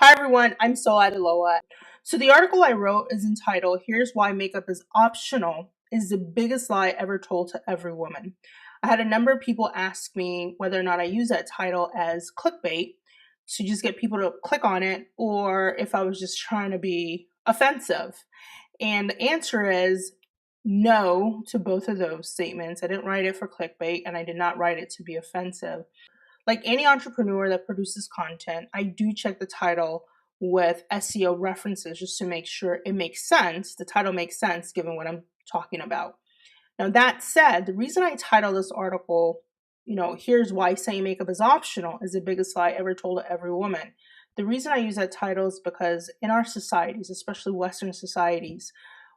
Hi everyone, I'm Sol Adiloa. So the article I wrote is entitled "Here's Why Makeup is Optional is the Biggest Lie Ever Told to Every Woman." I had a number of people ask me whether or not I use that title as clickbait to just get people to click on it or if I was just trying to be offensive. And the answer is no to both of those statements. I didn't write it for clickbait and I did not write it to be offensive. Like any entrepreneur that produces content, I do check the title with SEO references just to make sure it makes sense. The title makes sense given what I'm talking about. Now, that said, the reason I titled this article, here's why saying makeup is optional is the biggest lie ever told to every woman. The reason I use that title is because in our societies, especially Western societies,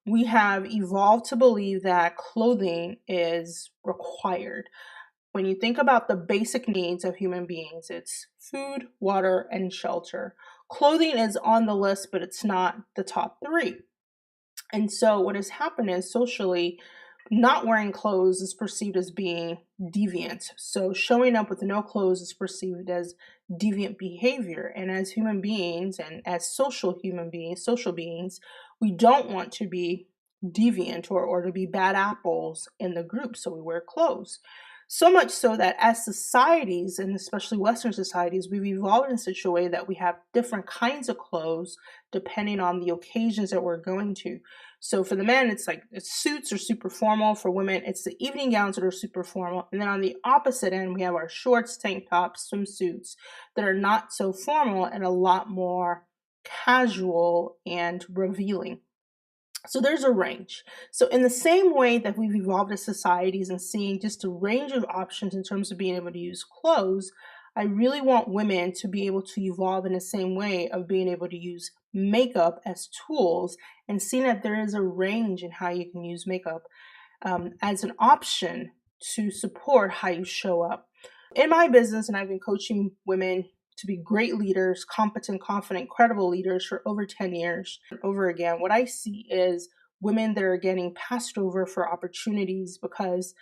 we have evolved to believe that clothing is required. When you think about the basic needs of human beings, it's food, water, and shelter. Clothing is on the list, but it's not the top three. And so, what has happened is socially, not wearing clothes is perceived as being deviant. So, showing up with no clothes is perceived as deviant behavior. And as human beings and as social beings, we don't want to be deviant or to be bad apples in the group. So, we wear clothes. So much so that as societies, and especially Western societies, we've evolved in such a way that we have different kinds of clothes depending on the occasions that we're going to. So for the men, it's suits are super formal. For women, it's the evening gowns that are super formal. And then on the opposite end, we have our shorts, tank tops, swimsuits that are not so formal and a lot more casual and revealing. So there's a range. So in the same way that we've evolved as societies and seeing just a range of options in terms of being able to use clothes, I really want women to be able to evolve in the same way of being able to use makeup as tools and seeing that there is a range in how you can use makeup as an option to support how you show up. In my business, and I've been coaching women to be great leaders, competent, confident, credible leaders for over 10 years. Over again, what I see is women that are getting passed over for opportunities because,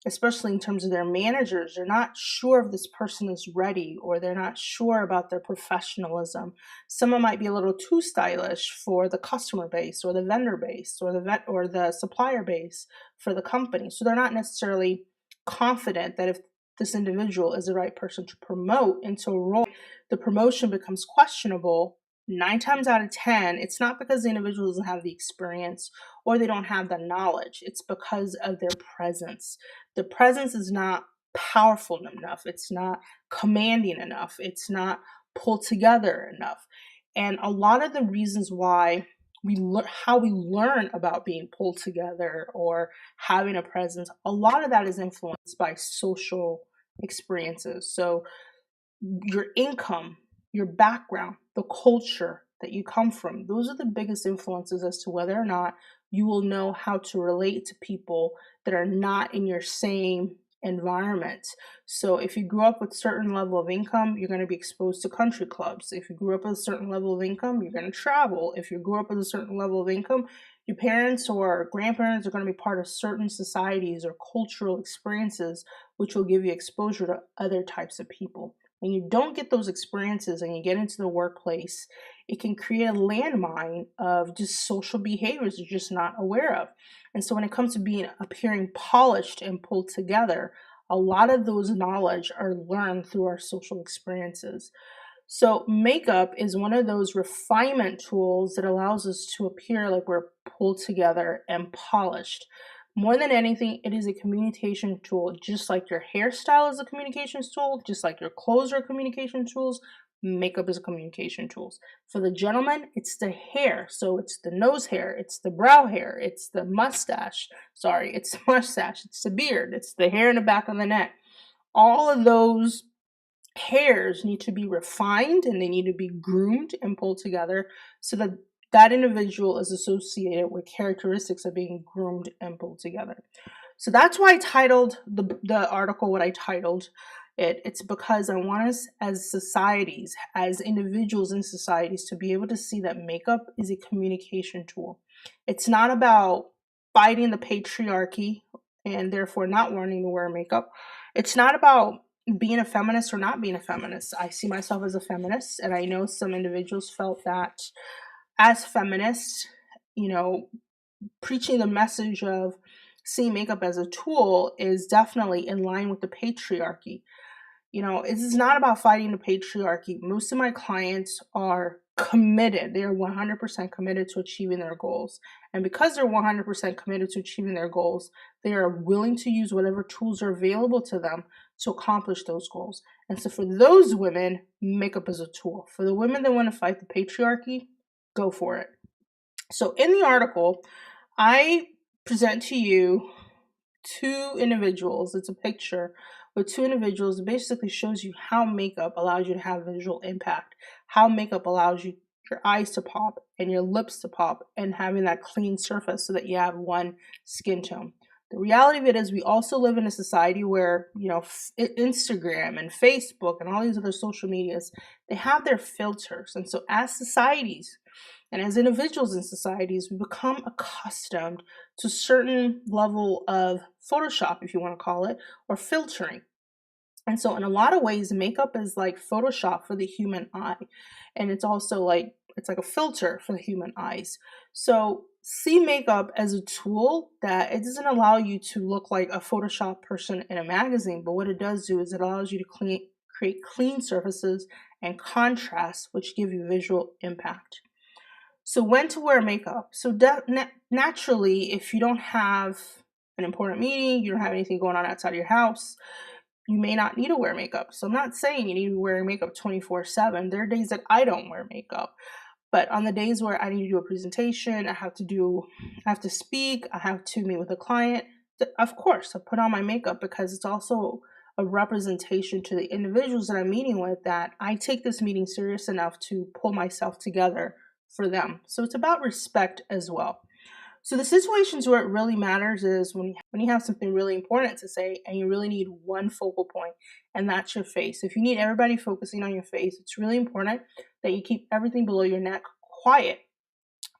especially in terms of their managers, they're not sure if this person is ready or they're not sure about their professionalism. Someone might be a little too stylish for the customer base or the vendor base or the supplier base for the company. So they're not necessarily confident that if this individual is the right person to promote into a role, the promotion becomes questionable. 9 times out of 10, it's not because the individual doesn't have the experience or they don't have the knowledge. It's because of their presence. The presence is not powerful enough. It's not commanding enough. It's not pulled together enough. And a lot of the reasons why how we learn about being pulled together or having a presence, a lot of that is influenced by social experiences. So your income, your background, the culture that you come from, those are the biggest influences as to whether or not you will know how to relate to people that are not in your same environment. So if you grew up with a certain level of income, you're going to be exposed to country clubs. If you grew up with a certain level of income, you're going to travel. If you grew up with a certain level of income, your parents or grandparents are going to be part of certain societies or cultural experiences, which will give you exposure to other types of people. When you don't get those experiences and you get into the workplace, it can create a landmine of just social behaviors you're just not aware of. And so when it comes to appearing polished and pulled together, a lot of those knowledge are learned through our social experiences. So makeup is one of those refinement tools that allows us to appear like we're pulled together and polished. More than anything, it is a communication tool. Just like your hairstyle is a communication tool, just like your clothes are communication tools, makeup is a communication tool. For the gentleman, it's the hair. So it's the nose hair, it's the brow hair, it's the mustache. Sorry, it's the mustache, it's the beard, it's the hair in the back of the neck. All of those hairs need to be refined and they need to be groomed and pulled together so that that individual is associated with characteristics of being groomed and pulled together. So that's why I titled the article what I titled it. It's because I want us as societies, as individuals in societies, to be able to see that makeup is a communication tool. It's not about fighting the patriarchy and therefore not wanting to wear makeup. It's not about being a feminist or not being a feminist. I see myself as a feminist, and I know some individuals felt that as feminists, you know, preaching the message of seeing makeup as a tool is definitely in line with the patriarchy. You know, this is not about fighting the patriarchy. Most of my clients are committed. They are 100% committed to achieving their goals. And because they're 100% committed to achieving their goals, they are willing to use whatever tools are available to them to accomplish those goals. And so for those women, makeup is a tool. For the women that want to fight the patriarchy, go for it. So in the article, I present to you two individuals. It's a picture with two individuals. It basically shows you how makeup allows you to have visual impact, how makeup allows you your eyes to pop and your lips to pop, and having that clean surface so that you have one skin tone. The reality of it is we also live in a society where, you know, Instagram and Facebook and all these other social medias, they have their filters. And so as societies and as individuals in societies, we become accustomed to certain level of Photoshop, if you want to call it, or filtering. And so in a lot of ways, makeup is like Photoshop for the human eye. And it's also like, it's like a filter for the human eyes. So see makeup as a tool that it doesn't allow you to look like a Photoshop person in a magazine, but what it does do is it allows you to create clean surfaces and contrast, which give you visual impact. So when to wear makeup? So naturally, if you don't have an important meeting, you don't have anything going on outside of your house, you may not need to wear makeup. So I'm not saying you need to wear makeup 24/7. There are days that I don't wear makeup. But on the days where I need to do a presentation, I have to speak, I have to meet with a client, of course, I put on my makeup because it's also a representation to the individuals that I'm meeting with that I take this meeting serious enough to pull myself together for them. So it's about respect as well. So the situations where it really matters is when you have something really important to say and you really need one focal point, and that's your face. If you need everybody focusing on your face, it's really important that you keep everything below your neck quiet.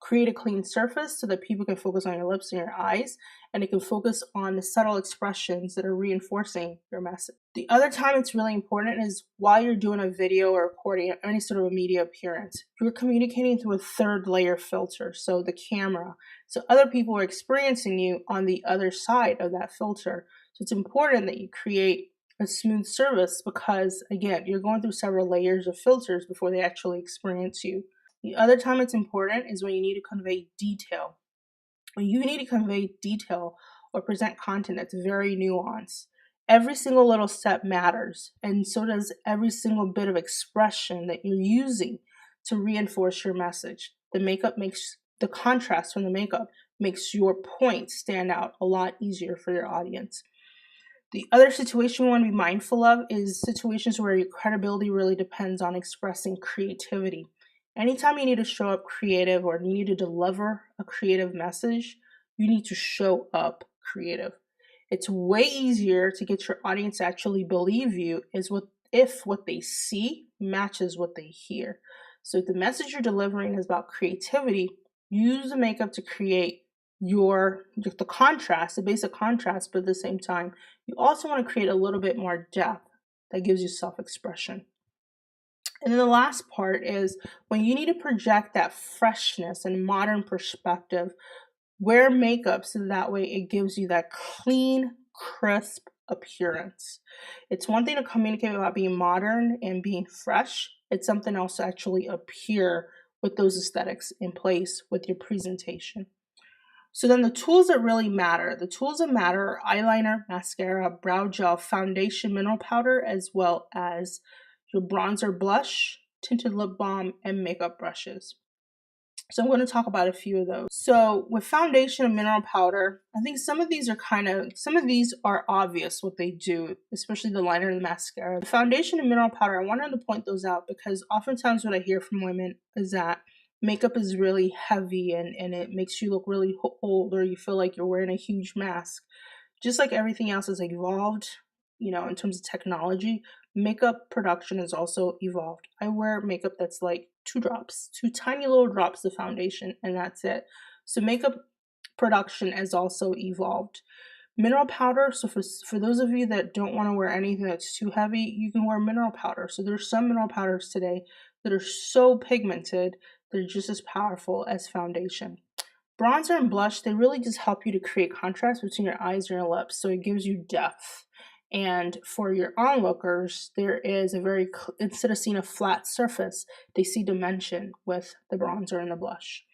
Create a clean surface so that people can focus on your lips and your eyes, and they can focus on the subtle expressions that are reinforcing your message. The other time it's really important is while you're doing a video or recording or any sort of a media appearance. You're communicating through a third layer filter, so the camera. So other people are experiencing you on the other side of that filter. So it's important that you create a smooth surface because, again, you're going through several layers of filters before they actually experience you. The other time it's important is when you need to convey detail. When you need to convey detail or present content that's very nuanced, every single little step matters, and so does every single bit of expression that you're using to reinforce your message. The contrast from the makeup makes your point stand out a lot easier for your audience. The other situation we want to be mindful of is situations where your credibility really depends on expressing creativity. Anytime you need to show up creative or you need to deliver a creative message, you need to show up creative. It's way easier to get your audience to actually believe you if what they see matches what they hear. So if the message you're delivering is about creativity, use the makeup to create the contrast, the basic contrast, but at the same time, you also want to create a little bit more depth that gives you self-expression. And then the last part is when you need to project that freshness and modern perspective, wear makeup so that way it gives you that clean, crisp appearance. It's one thing to communicate about being modern and being fresh. It's something else to actually appear with those aesthetics in place with your presentation. So then the tools that really matter. The tools that matter are eyeliner, mascara, brow gel, foundation, mineral powder, as well as your bronzer, blush, tinted lip balm, and makeup brushes. So I'm going to talk about a few of those. So with foundation and mineral powder, I think some of these are obvious what they do, especially the liner and the mascara. The foundation and mineral powder, I wanted to point those out because oftentimes what I hear from women is that makeup is really heavy and it makes you look really old, or you feel like you're wearing a huge mask. Just like everything else has evolved, in terms of technology, makeup production has also evolved. I wear makeup that's like two tiny little drops of foundation, and that's it. So makeup production has also evolved. Mineral powder, so for those of you that don't want to wear anything that's too heavy, you can wear mineral powder. So there's some mineral powders today that are so pigmented, they're just as powerful as foundation. Bronzer and blush, they really just help you to create contrast between your eyes and your lips, so it gives you depth. And for your onlookers, there is a very, instead of seeing a flat surface, they see dimension with the bronzer and the blush.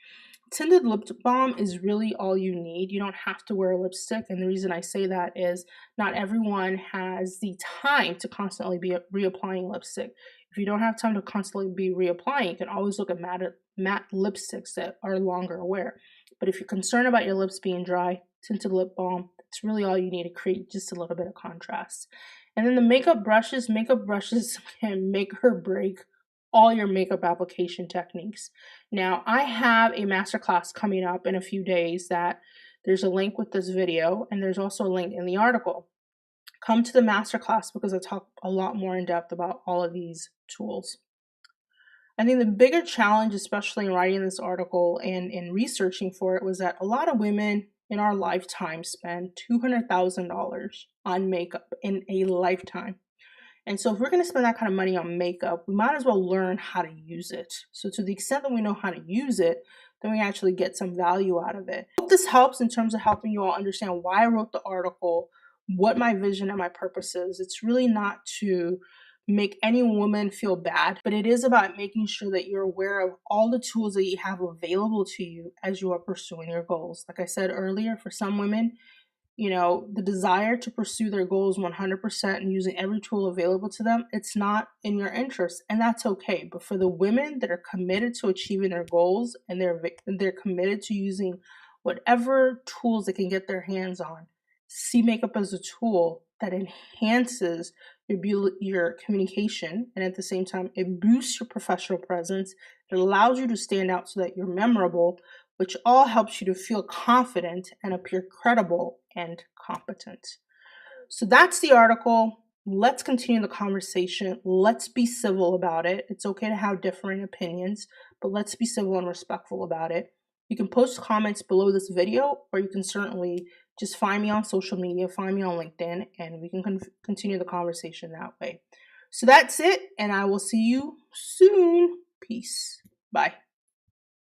Tinted lip balm is really all you need. You don't have to wear lipstick, and the reason I say that is not everyone has the time to constantly be reapplying lipstick. If you don't have time to constantly be reapplying, you can always look at matte lipsticks that are longer wear. But if you're concerned about your lips being dry, tinted lip balm, it's really all you need to create just a little bit of contrast. And then the makeup brushes can make or break all your makeup application techniques. Now, I have a masterclass coming up in a few days that there's a link with this video, and there's also a link in the article. Come to the masterclass because I talk a lot more in depth about all of these tools. I think the bigger challenge, especially in writing this article and in researching for it, was that a lot of women in our lifetime spend $200,000 on makeup in a lifetime. And so if we're going to spend that kind of money on makeup, we might as well learn how to use it. So to the extent that we know how to use it, then we actually get some value out of it. I hope this helps in terms of helping you all understand why I wrote the article, what my vision and my purpose is. It's really not to make any woman feel bad, but it is about making sure that you're aware of all the tools that you have available to you as you are pursuing your goals. Like I said earlier, for some women, the desire to pursue their goals 100% and using every tool available to them, it's not in your interest, and that's okay. But for the women that are committed to achieving their goals and they're committed to using whatever tools they can get their hands on, see makeup as a tool that enhances your communication, and at the same time, it boosts your professional presence. It allows you to stand out so that you're memorable, which all helps you to feel confident and appear credible and competent. So that's the article. Let's continue the conversation. Let's be civil about it. It's okay to have differing opinions, but let's be civil and respectful about it. You can post comments below this video, or you can certainly just find me on social media, find me on LinkedIn, and we can continue the conversation that way. So that's it, and I will see you soon. Peace. Bye.